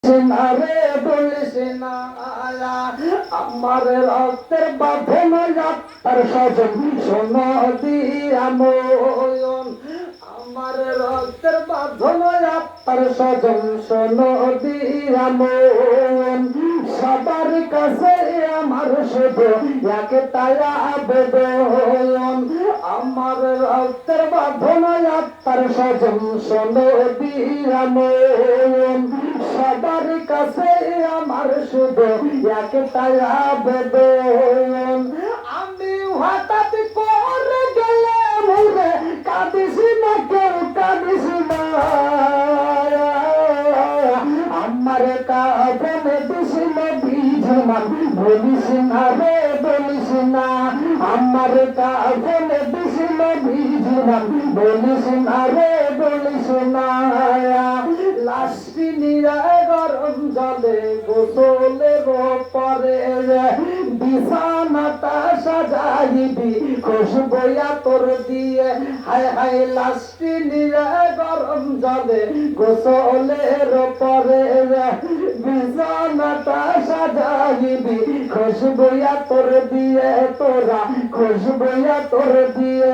রে বলিস না আমার রক্তের বাঁধন যাত্রার স্বজন শোনো দিয়াময়ন আমার রক্তের বাঁধন যাত্রার স্বজন শোনো দিয়াময়ন সবার কাছে আমার শুধু একটাই আবেদন আমার রক্তের বাঁধন যাত্রার স্বজন শোনো দিয়াময়ন সবার কাছে আমার শুধু একটাই আবেদন আমি হঠাৎ করে গেলে মরে কাঁদিস না কেউ কাঁদিস না আমার কাঁদনে দিস না বিঝনা বলিস না রে বলিস না আমার কাঁদনে দিস না বিঝনা বলিস না রে বলিস না লাশটি নিয়ে গরম জলে গোসলের পরে বিছানাটা সাজাইবি খুশবুয়া তোর দিয়ে হায় হায় লাশটি নিয়ে গরম জলে গোসলের পরে বিছানাটা সাজাইবি খুশবুয়া তোর দিয়ে তোরা খুশবুয়া তোর দিয়ে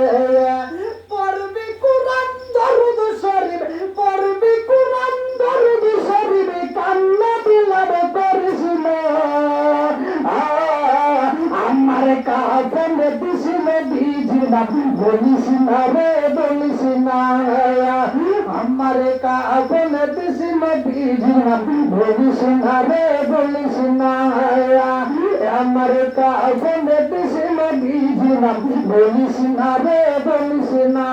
পড়বি কুরআন দরুদ শরীফ পড়বি কুরআন দরুদ শরীফ কান্না বিলাপ করিস না আমার কাফনে দিছিল বিঝনা বলিস না রে বলিস না আমার কাফনে দিছিল বিঝনা বলিস না রে বলিস না আমার কাফনে দিছিল বিঝনা বলিস না রে বলিস না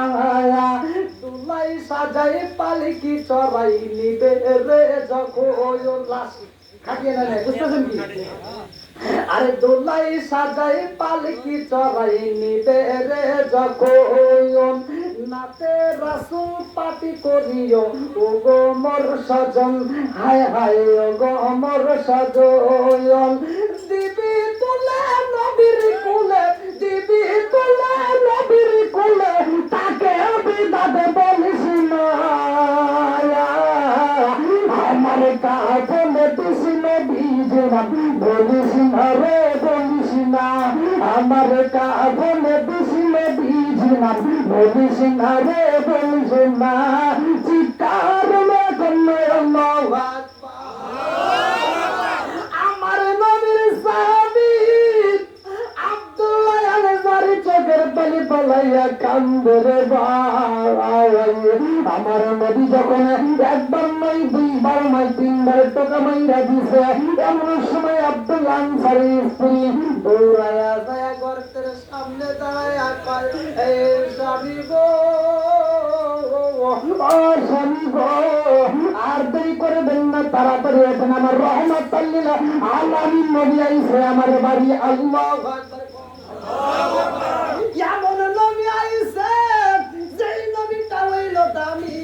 দুলাই সাজাই পালকি চড়াই নিবে রে যখন লাশ খাটিয়ে না বুঝতেছেন কি আরে দোলাই সাজাই পালকি চড়াই নিবে রে যখন নাতে রাসূল পাটি করিও ও গো মোর সজন হায় হায় ও গো মোর সজন দিবি তুলে নবীর কুলে দিবি তুলে নবীর কুলে তাকে বিদাত বলিস না আমার কাফনে দিছিল বিঝনা বলিস না রে বলিস না আমার কাফনে দিছিল বিঝনা বলিস না রে বলিস না চিৎকার করলে আল্লাহু আকবার আমার নবীর সাহাবী আব্দুল্লাহ আনসারী চোখের পানি পালাইয়া কান্দে রে ভাই আমার নবী যখন একবার নয় দুইবার নয় তিনবার টাকা মাইরা দিছে এমন সময় আব্দুল্লাহ আনসারী স্ত্রী দৌড়ায়া যায় গর্তের সামনে দাঁড়ায়া কয় এ স্বামী গো স্বামী গো আর দেরি করবেন না তাড়াতাড়ি এখন আমার রহমাতুল লিল আলামিন নবী আইছে আমার বাড়ি আল্লাহু আকবার এমন নবী আইছে যেই নবীটা হইল দামি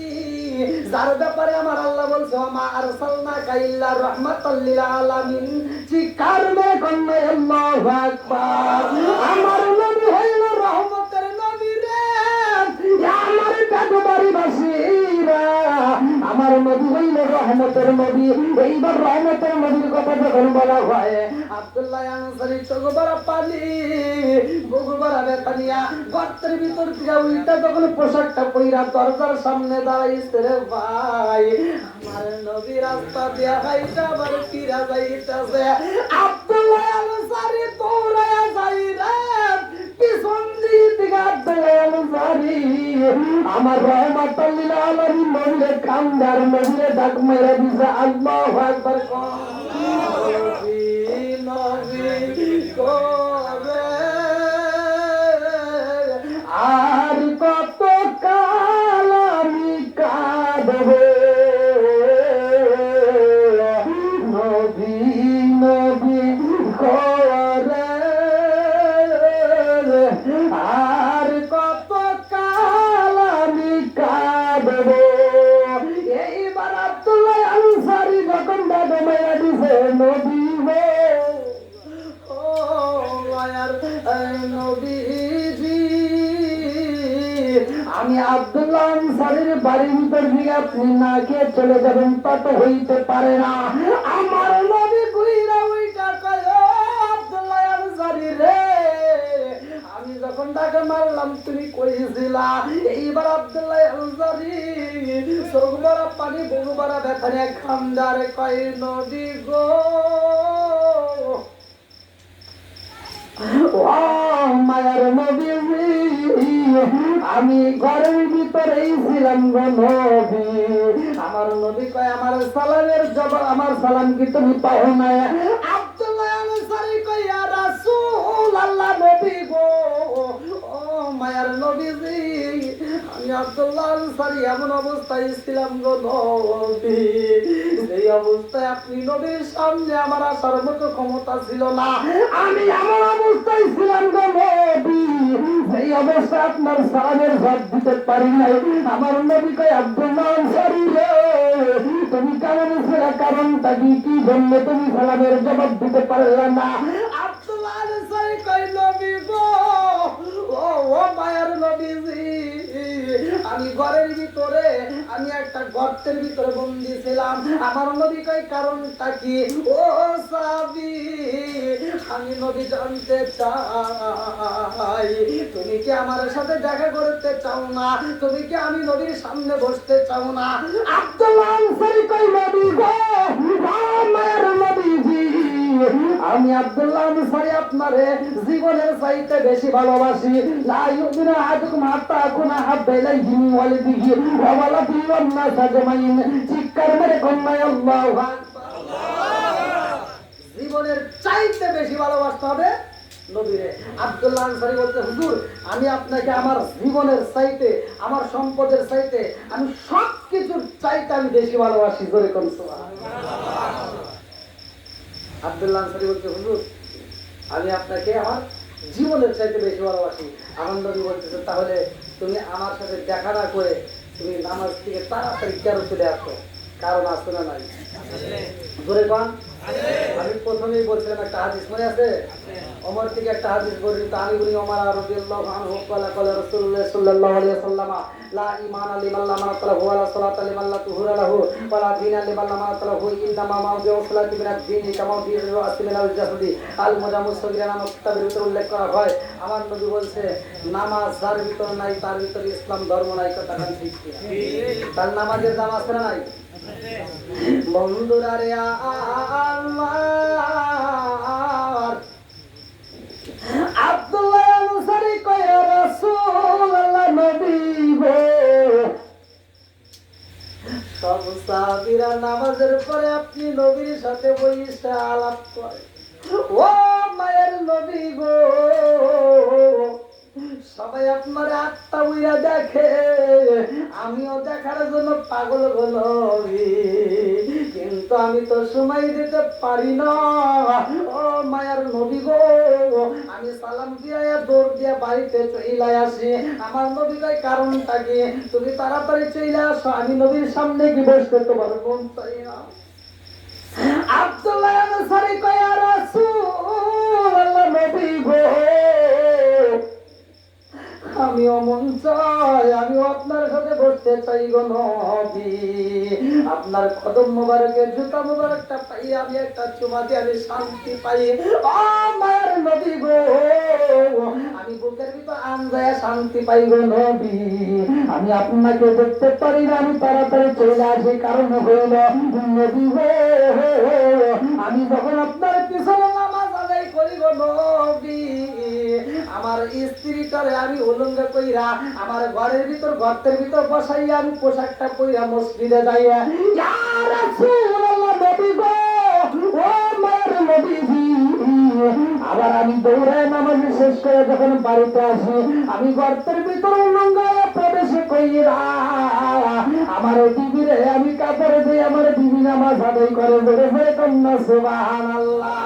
যার ব্যাপারে আমার আল্লাহ বলছে মা আরসালনাকা ইল্লা রাহমাতাল লিল আলামিন চিৎকার মে কন্যা আল্লাহু আকবার আমার নবী হইল রহমতের নবী রে আমার বেদবাড়ি বাসীরা আমার নবী হইল রহমতের নবী এইবার রহমতের নবীর কথা যখন বলা হয় আব্দুল্লাহ আনসারী চোখ ভরা পানি বুক ভরা বেতানিয়া গর্তের ভিতর থেকে উল্টা যখন পোশাকটা পইরা দরজার সামনে দাঁড়াইছে রে ভাই আমার নবী রাস্তা দিয়া হাইটা আবার ফিরা যাইতাছে আব্দুল্লাহ আনসারী দৌড়ায়া যাই রে পিছন দিকে আব্দুল্লাহ আনসারী আমার রহমাতুল লিল আলামিন নবীরে কান্দার নবীরে ডাক মেরে দিছে আল্লাহু আকবার নবী নবী করে আর কত কাল আমি কাঁদব নবী নবী করে আর কত কাল আমি কাঁদব এইবার আব্দুল্লাহ আনসারী যখন ডাক মেরে দিছে নবী ও আনসারীর বাড়ির ভিতর দিকে আপনি না খেয়ে চলে যাবেন তা তো হইতে পারে না। আমার নবী কইরা ওইটা কয়, ও আব্দুল্লাহ আনসারী রে, আমি যখন ডাকে মারলাম তুমি কইছিলা। এইবার আব্দুল্লাহ আনসারী চোখ ভরা পানি বুক ভরা ব্যথা নিয়ে খান্দারে কয়, নবী গো, ও মায়ার নবীজি, আমি ঘরের ভিতরেই ছিলাম গো নবী। আমার নবী কয়, আমার সালামের জবাব, আমার সালাম কি তুমি পাও না? আব্দুল্লাহ আনসারী কয়, ইয়া রাসূলুল্লাহ, নবী গো, ও মায়ার নবীজি, আমি আব্দুল্লাহ আনসারী এমন অবস্থায় ছিলাম গো নবী, এই অবস্থায় আপনি নবীর সামনে আমার আসার মতো ক্ষমতা ছিল না। আমি এমন অবস্থায় ছিলাম গো নবী, এই অবস্থায় আপনার সালামের জবাব দিতে পারি নাই। আমার নবী কয়, আব্দুল্লাহ আনসারী রে, তুমি কেমন ছিল, কারণটা কি, কি জন্য তুমি সালামের জবাব দিতে পারলে না? আব্দুল্লাহ আনসারী কয়, নবী গো, ও মায়ার নবীজি, আমি ঘরের ভিতরে, আমি একটা গর্তের ভিতরে বন্দী ছিলাম। আমার নবী কয়, কারণটা কি? ও সাহাবী, আমি নবী জানতে চাই, তুমি কি আমার সাথে দেখা করতে চাও না? তুমি কি আমি নবীর সামনে বসতে চাও না? আব্দুল্লাহ আনসারী কয়, নবী গো, মায়ের নবীজি, আমি আব্দুল্লাহ আনসারী আপনারে জীবনের চাইতে বেশি ভালোবাসি। লা ইউমিনু আহাদুকুম হাত্তা আকুনা হাব্বা ইলাইহি মিন ওয়ালিদিহি ওয়া ওয়ালাদিহি ওয়ান নাস আজমাইন। চিৎকার মেরে কন্যায় আল্লাহু আকবার। জীবনের চাইতে বেশি ভালোবাসতে হবে নবীরে। আব্দুল্লাহ আনসারী বলতে, হুজুর, আমি আপনাকে আমার জীবনের চাইতে, আমার সম্পদের চাইতে, আমি সব কিছুর চাইতে আমি বেশি ভালোবাসি। জোরে কোন সুবহানাল্লাহ। আব্দুল্লাহ আনসারী বলতে, হুজুর, আমি আপনাকে আমার জীবনের চাইতে বেশি ভালোবাসি। আমার নবী বলতেছে, তাহলে তুমি আমার সাথে দেখা না করে তুমি নামাজ থেকে তাড়াতাড়ি কেন চলে আসো? কারণ আছে না নাই? জোরে কোন। আমি প্রথমেই বলছিলাম একটা হাদিস মনে আছে? ওমর থেকে একটা হাদিস বলি, আমি বলি, ওমর রাদিয়াল্লাহু আনহু ক্বালা ক্বালা রাসূলুল্লাহ সাল্লাল্লাহু আলাইহি ওয়াসাল্লাম, লা ঈমানা লিমান লা মানাতালাহু ওয়া লা সালাতা লিমান লা তুহুরা লাহু ওয়া লা দীনা লিমান লা মানাতালাহু, ইন্নামা মাউদিউ সালাতি মিনাদ দীনি কামা মাউদিউ রাসি মিনাল জাসাদি আল মুজামুস সাগীরা নামক কিতাবের ভিতরে উল্লেখ করা হয়। আমার নবী বলছে, নামাজ যার ভিতর নাই তার ভিতরে ইসলাম ধর্ম নাই। কথা কান ঠিক কি? তার নামাজের দাম আছে না নাই? বন্ধুরা রে, আব্দুল্লাহ আনসারী কয়, ইয়া রাসূলুল্লাহ, নবী গো, সব সাহাবীরা নামাজের পরে আপনি নবীর সাথে বসে আলাপ করে। ও মায়ের নবী গো, সবাই আপনার আত্মা উইরা দেখে, আমিও দেখার জন্য পাগল গো নবী, কিন্তু আমি তো সময় দিতে পারি না। ও মায়ার নবী গো, আমি সালাম দিয়া দৌড় দিয়া বাড়িতে চলে আসি। আমার নবী কয়, কারণটা কি? তুমি তাড়াতাড়ি চলে আসো, আমি নবীর সামনে কি বসতে তোমার মন চাই না। আব্দুল্লাহ আনসারী কয়, ইয়া রাসূলুল্লাহ, নবী গো, আমিও মন চাই, আমিও আপনার সাথে বসতে চাই গো নবী। আপনার কদম মোবারকের জুতা মোবারকটা পাই, আমি একটা চুমা দিয়ে আমি শান্তি পাই। ও মায়ের নবী গো, আমি বুকের ভিতর আনজায় শান্তি পাই গো নবী। আমি আপনাকে দেখতে পারি না, আমি তাড়াতাড়ি চলে আসি। কারণ হইল, নবী গো, আমি যখন আপনার পিছনে নামাজ আদায় করি গো নবী, আমার স্ত্রীটারে আমি উলঙ্গ কইরা আমার ঘরের ভিতর, গর্তের ভিতর বসাইয়া আমি পোশাকটা পইরা মসজিদে যাইয়া, ইয়া রাসূলুল্লাহ, নবী গো, ও মায়ের নবীজি, আবার আমি দৌড়ায় নামাজ শেষ করে যখন বাড়িতে আসি, আমি গর্তের ভিতর উলঙ্গ প্রবেশ কইরা আমার বিবিরে আমি কাপড় দিয়ে আমার বিবি নামাজ আদায় করে। ধরে কন্যা সুবহানাল্লাহ।